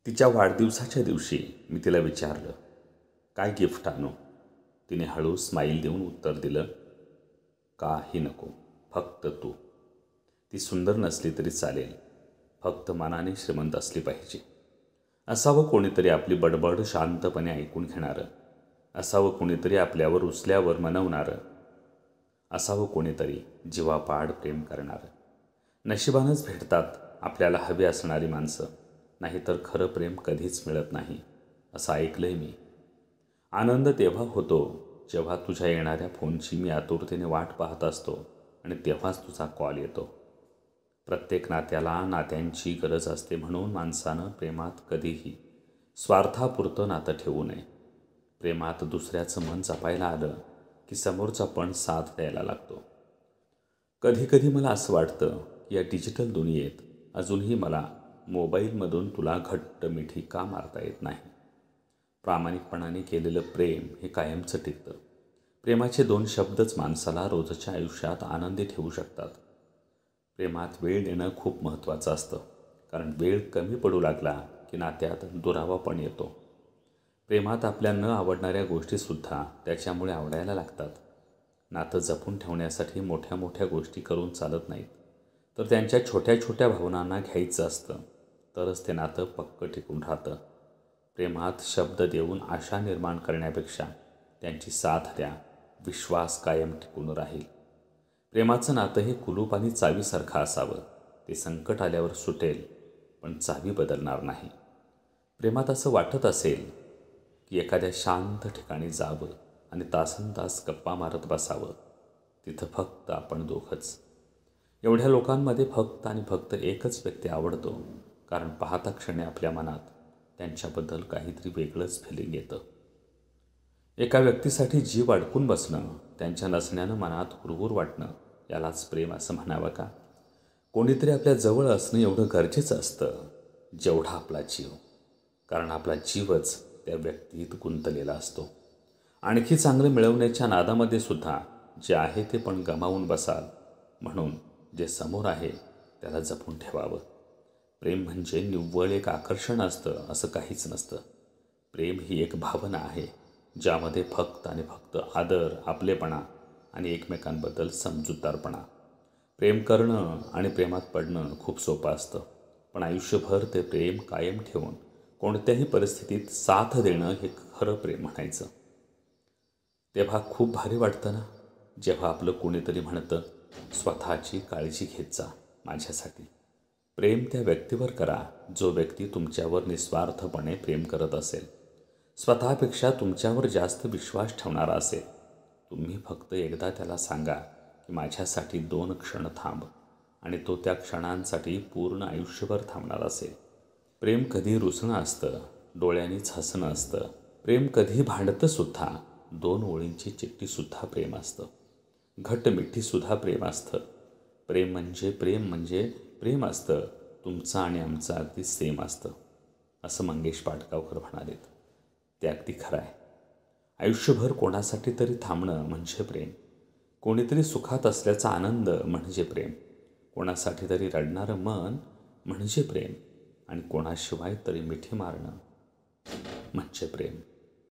तिच्या वाढदिवसाच्या दिवशी मी तिला विचारलं, काय गिफ्ट आणू? तिने हळू स्माईल देऊन उत्तर दिलं, काही नको, फक्त तू. ती सुंदर नसली तरी चालेल, फक्त मनाने श्रीमंत असली पाहिजे. असावं कोणीतरी आपली बडबड शांतपणे ऐकून घेणारं. असावं कोणीतरी आपल्यावर रुसल्यावर मनवणारं. असावं कोणीतरी जीवापाड प्रेम करणारं. नशिबानंच भेटतात आपल्याला हवी असणारी माणसं, नाहीतर खरं प्रेम कधीच मिळत नाही, असं ऐकलंय मी. आनंद तेव्हा होतो जेव्हा तुझ्या येणाऱ्या फोनची मी आतुरतेने वाट पाहत असतो आणि तेव्हाच तुझा कॉल येतो. प्रत्येक नात्याला नात्यांची गरज असते, म्हणून माणसानं प्रेमात कधीही स्वार्थापुरतं नातं ठेवू नये. प्रेमात दुसऱ्याचं मन जपायला आलं की समोरचा पण साथ द्यायला लागतो. कधी कधी मला असं वाटतं की या डिजिटल दुनियेत अजूनही मला मोबाईलमधून तुला घट्ट मिठी का मारता येत नाही. प्रामाणिकपणाने केलेलं प्रेम हे कायमचं टिकतं. प्रेमाचे 2 शब्दच माणसाला रोजच्या आयुष्यात आनंदी ठेवू शकतात. प्रेमात वेळ देणं खूप महत्त्वाचं असतं, कारण वेळ कमी पडू लागला की नात्यात दुरावा पण येतो. प्रेमात आपल्या न आवडणाऱ्या गोष्टीसुद्धा त्याच्यामुळे आवडायला लागतात. नातं जपून ठेवण्यासाठी मोठ्या मोठ्या गोष्टी करून चालत नाहीत, तर त्यांच्या छोट्या छोट्या भावनांना घ्यायचं असतं, तरच ते नातं पक्क टिकून राहतं. प्रेमात शब्द देऊन आशा निर्माण करण्यापेक्षा त्यांची साथ द्या, विश्वास कायम टिकून राहील. प्रेमाचं नातं हे कुलूप आणि चावीसारखं असावं. ते संकट आल्यावर सुटेल, पण चावी बदलणार नाही. प्रेमात असं वाटत असेल की एखाद्या शांत ठिकाणी जावं आणि तासनतास गप्पा मारत बसावं. तिथं फक्त आपण दोघंच. एवढ्या लोकांमध्ये फक्त आणि फक्त एकच व्यक्ती आवडतो, कारण पाहता क्षणी आपल्या मनात त्यांच्याबद्दल काहीतरी वेगळंच फिलिंग येतं. एका व्यक्तीसाठी जीव अडकून बसणं, त्यांच्या नसण्यानं मनात हुरहुर वाटणं, यालाच प्रेम असं म्हणावं का? कोणीतरी आपल्या जवळ असणं एवढं गरजेचं असतं जेवढा आपला जीव, कारण आपला जीवच त्या व्यक्तीत गुंतलेला असतो. आणखी चांगलं मिळवण्याच्या नादामध्ये सुद्धा जे आहे ते पण गमावून बसाल, म्हणून जे समोर आहे त्याला जपून ठेवावं. प्रेम म्हणजे निव्वळ एक आकर्षण असतं असं काहीच नसतं. प्रेम ही एक भावना आहे, ज्यामध्ये फक्त आणि फक्त आदर, आपलेपणा आणि एकमेकांबद्दल समजूतदारपणा. प्रेम करणं आणि प्रेमात पडणं खूप सोपं असतं, पण आयुष्यभर ते प्रेम कायम ठेवून कोणत्याही परिस्थितीत साथ देणं हे खरं प्रेम म्हणायचं. तेव्हा खूप भारी वाटतं ना, जेव्हा आपलं कोणीतरी म्हणतं, स्वतःची काळजी घेत जा माझ्यासाठी. प्रेम त्या व्यक्तीवर करा जो व्यक्ती तुमच्यावर निस्वार्थपणे प्रेम करत असेल, स्वतःपेक्षा तुमच्यावर जास्त विश्वास ठेवणारा असेल. तुम्ही फक्त एकदा त्याला सांगा की माझ्यासाठी 2 क्षण थांब, आणि तो त्या क्षणांसाठी पूर्ण आयुष्यभर थांबणार असेल. प्रेम कधी रुसणं असतं, डोळ्यांनीच हसणं असतं. प्रेम कधी भांडतं सुद्धा, 2 ओळींची चिठ्ठीसुद्धा प्रेम असतं. घट्ट मिठीसुद्धा प्रेम असतं. प्रेम म्हणजे प्रेम असतं, तुमचं आणि आमचं अगदी सेम असतं, असं मंगेश पाटगावकर म्हणालेत. ते अगदी खरं आहे. आयुष्यभर कोणासाठी तरी थांबणं म्हणजे प्रेम. कोणीतरी सुखात असल्याचा आनंद म्हणजे प्रेम. कोणासाठी तरी रडणारं मन म्हणजे प्रेम. आणि कोणाशिवाय तरी मिठी मारणं म्हणजे प्रेम.